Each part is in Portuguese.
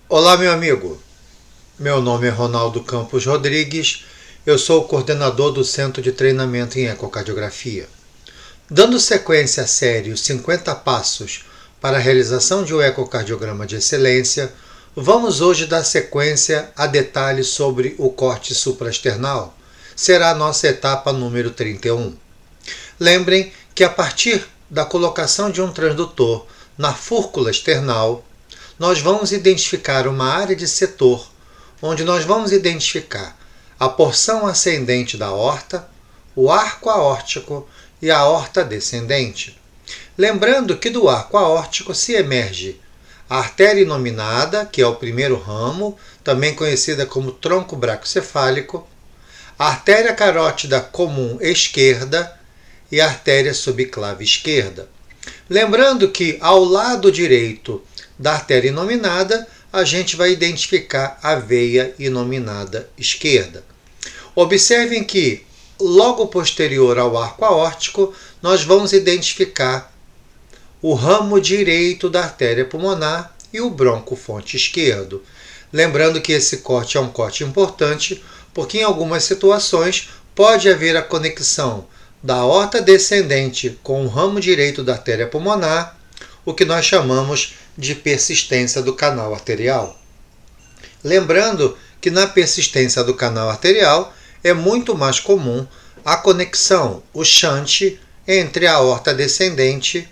Olá, meu amigo. Meu nome é Ronaldo Campos Rodrigues. Eu sou o coordenador do Centro de Treinamento em Ecocardiografia. Dando sequência à série Os 50 Passos para a realização de um ecocardiograma de excelência, vamos hoje dar sequência a detalhes sobre o corte supraesternal. Será a nossa etapa número 31. Lembrem que a partir da colocação de um transdutor na fúrcula esternal, nós vamos identificar uma área de setor, onde nós vamos identificar a porção ascendente da aorta, o arco aórtico e a aorta descendente. Lembrando que do arco aórtico se emerge a artéria inominada, que é o primeiro ramo, também conhecida como tronco bracocefálico, a artéria carótida comum esquerda e a artéria subclave esquerda. Lembrando que ao lado direito da artéria inominada, a gente vai identificar a veia inominada esquerda. Observem que, logo posterior ao arco aórtico, nós vamos identificar o ramo direito da artéria pulmonar e o broncofonte esquerdo. Lembrando que esse corte é um corte importante, porque em algumas situações pode haver a conexão da aorta descendente com o ramo direito da artéria pulmonar, o que nós chamamos de persistência do canal arterial. Lembrando que na persistência do canal arterial é muito mais comum a conexão, o shunt, entre a aorta descendente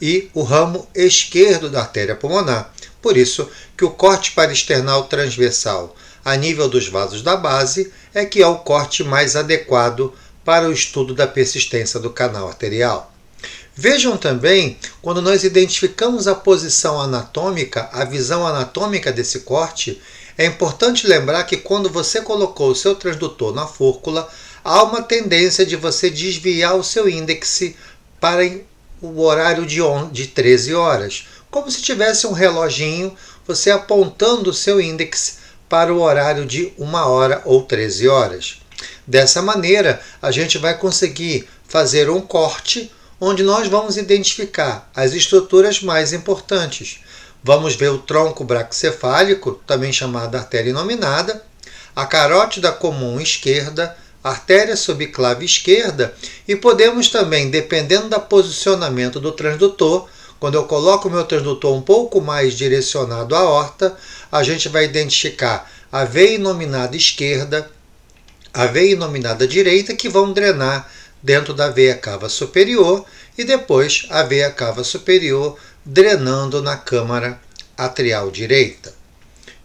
e o ramo esquerdo da artéria pulmonar. Por isso que o corte parasternal transversal a nível dos vasos da base é que é o corte mais adequado para o estudo da persistência do canal arterial. Vejam também, quando nós identificamos a posição anatômica, a visão anatômica desse corte, é importante lembrar que quando você colocou o seu transdutor na fúrcula, há uma tendência de você desviar o seu índice para o horário de 13 horas, como se tivesse um reloginho, você apontando o seu índice para o horário de 1 hora ou 13 horas. Dessa maneira, a gente vai conseguir fazer um corte onde nós vamos identificar as estruturas mais importantes. Vamos ver o tronco bracocefálico, também chamado artéria inominada, a carótida comum esquerda, a artéria subclave esquerda e podemos também, dependendo do posicionamento do transdutor, quando eu coloco o meu transdutor um pouco mais direcionado à aorta, a gente vai identificar a veia inominada esquerda, a veia inominada direita, que vão drenar dentro da veia cava superior e depois a veia cava superior drenando na câmara atrial direita.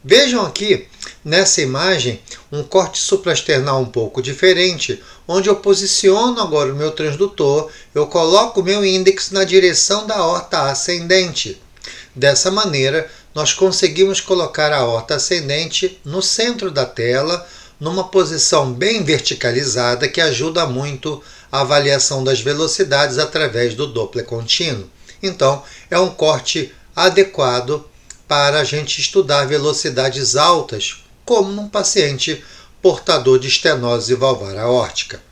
Vejam aqui nessa imagem um corte supraesternal um pouco diferente, onde eu posiciono agora o meu transdutor, eu coloco o meu índice na direção da aorta ascendente. Dessa maneira, nós conseguimos colocar a aorta ascendente no centro da tela, numa posição bem verticalizada, que ajuda muito a avaliação das velocidades através do Doppler contínuo. Então, é um corte adequado para a gente estudar velocidades altas, como num paciente portador de estenose valvar aórtica.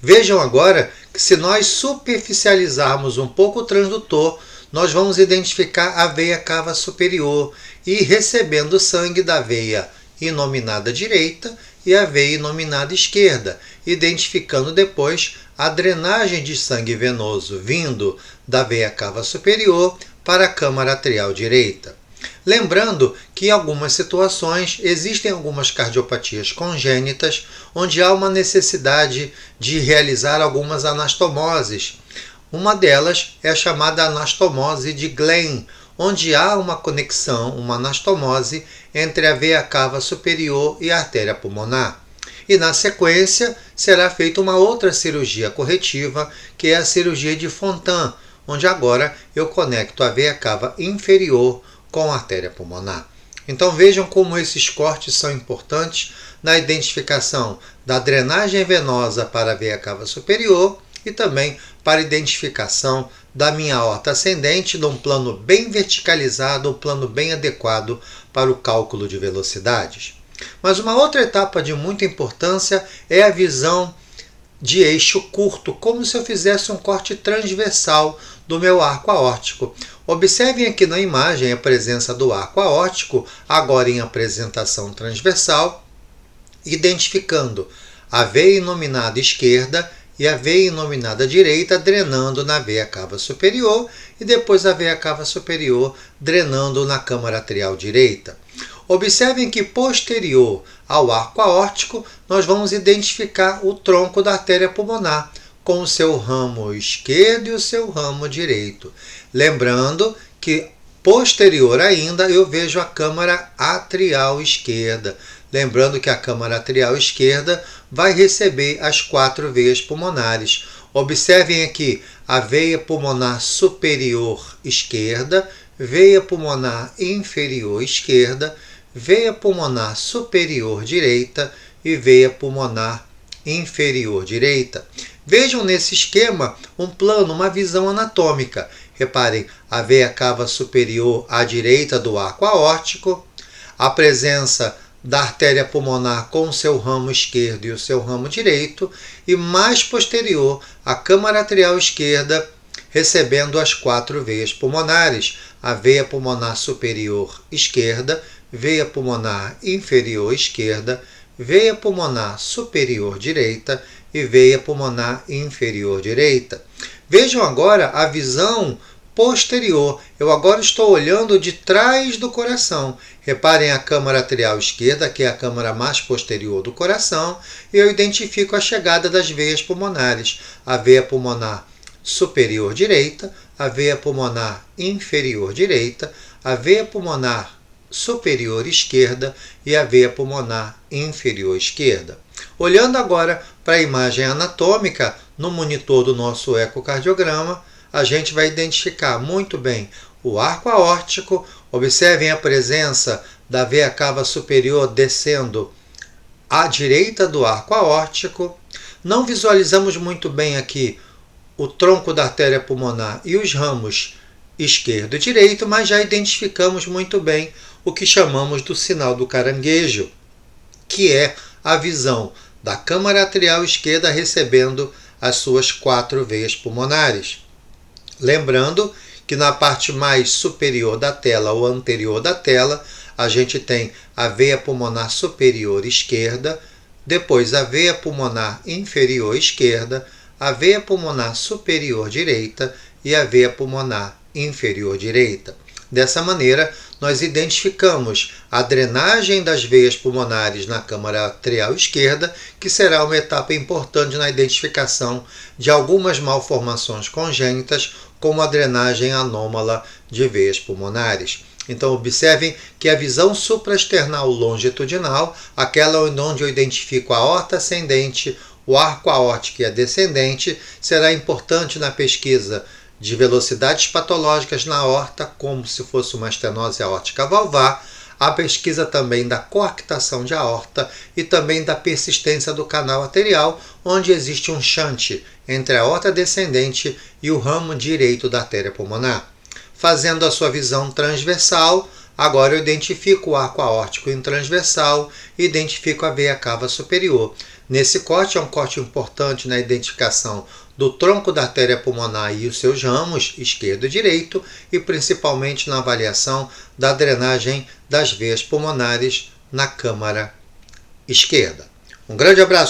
Vejam agora que se nós superficializarmos um pouco o transdutor, nós vamos identificar a veia cava superior e recebendo sangue da veia inominada direita e a veia inominada esquerda, identificando depois a drenagem de sangue venoso vindo da veia cava superior para a câmara atrial direita. Lembrando que em algumas situações existem algumas cardiopatias congênitas onde há uma necessidade de realizar algumas anastomoses. Uma delas é a chamada anastomose de Glenn, onde há uma conexão, uma anastomose entre a veia cava superior e a artéria pulmonar. E na sequência será feita uma outra cirurgia corretiva, que é a cirurgia de Fontan, onde agora eu conecto a veia cava inferior com a artéria pulmonar. Então vejam como esses cortes são importantes na identificação da drenagem venosa para a veia cava superior e também para a identificação da minha aorta ascendente num plano bem verticalizado, um plano bem adequado para o cálculo de velocidades. Mas uma outra etapa de muita importância é a visão de eixo curto, como se eu fizesse um corte transversal do meu arco aórtico. Observem aqui na imagem a presença do arco aórtico, agora em apresentação transversal, identificando a veia inominada esquerda e a veia inominada direita drenando na veia cava superior e depois a veia cava superior drenando na câmara atrial direita. Observem que posterior ao arco aórtico nós vamos identificar o tronco da artéria pulmonar com o seu ramo esquerdo e o seu ramo direito. Lembrando que posterior ainda eu vejo a câmara atrial esquerda. Lembrando que a câmara atrial esquerda vai receber as 4 veias pulmonares. Observem aqui a veia pulmonar superior esquerda, veia pulmonar inferior esquerda, veia pulmonar superior direita e veia pulmonar inferior direita. Vejam nesse esquema um plano, uma visão anatômica. Reparem, a veia cava superior à direita do arco aórtico, a presença da artéria pulmonar com o seu ramo esquerdo e o seu ramo direito, e mais posterior a câmara atrial esquerda recebendo as 4 veias pulmonares, a veia pulmonar superior esquerda, veia pulmonar inferior esquerda, veia pulmonar superior direita e veia pulmonar inferior direita. Vejam agora a visão posterior. Eu agora estou olhando de trás do coração. Reparem a câmara atrial esquerda, que é a câmara mais posterior do coração, e eu identifico a chegada das veias pulmonares. A veia pulmonar superior direita, a veia pulmonar inferior direita, a veia pulmonar superior esquerda e a veia pulmonar inferior esquerda. Olhando agora para a imagem anatômica no monitor do nosso ecocardiograma, a gente vai identificar muito bem o arco aórtico. Observem a presença da veia cava superior descendo à direita do arco aórtico. Não visualizamos muito bem aqui o tronco da artéria pulmonar e os ramos esquerdo e direito, mas já identificamos muito bem o que chamamos do sinal do caranguejo, que é a visão da câmara atrial esquerda recebendo as suas 4 veias pulmonares. Lembrando que na parte mais superior da tela ou anterior da tela, a gente tem a veia pulmonar superior esquerda, depois a veia pulmonar inferior esquerda, a veia pulmonar superior direita e a veia pulmonar inferior direita. Dessa maneira, nós identificamos a drenagem das veias pulmonares na câmara atrial esquerda, que será uma etapa importante na identificação de algumas malformações congênitas, como a drenagem anômala de veias pulmonares. Então, observem que a visão supraesternal longitudinal, aquela onde eu identifico a aorta ascendente, o arco aórtico e a descendente, será importante na pesquisa de velocidades patológicas na aorta, como se fosse uma estenose aórtica valvar, a pesquisa também da coarctação de aorta e também da persistência do canal arterial, onde existe um shunt entre a aorta descendente e o ramo direito da artéria pulmonar. Fazendo a sua visão transversal, agora eu identifico o arco aórtico em transversal e identifico a veia cava superior. Nesse corte é um corte importante na identificação do tronco da artéria pulmonar e os seus ramos, esquerdo e direito, e principalmente na avaliação da drenagem das veias pulmonares na câmara esquerda. Um grande abraço.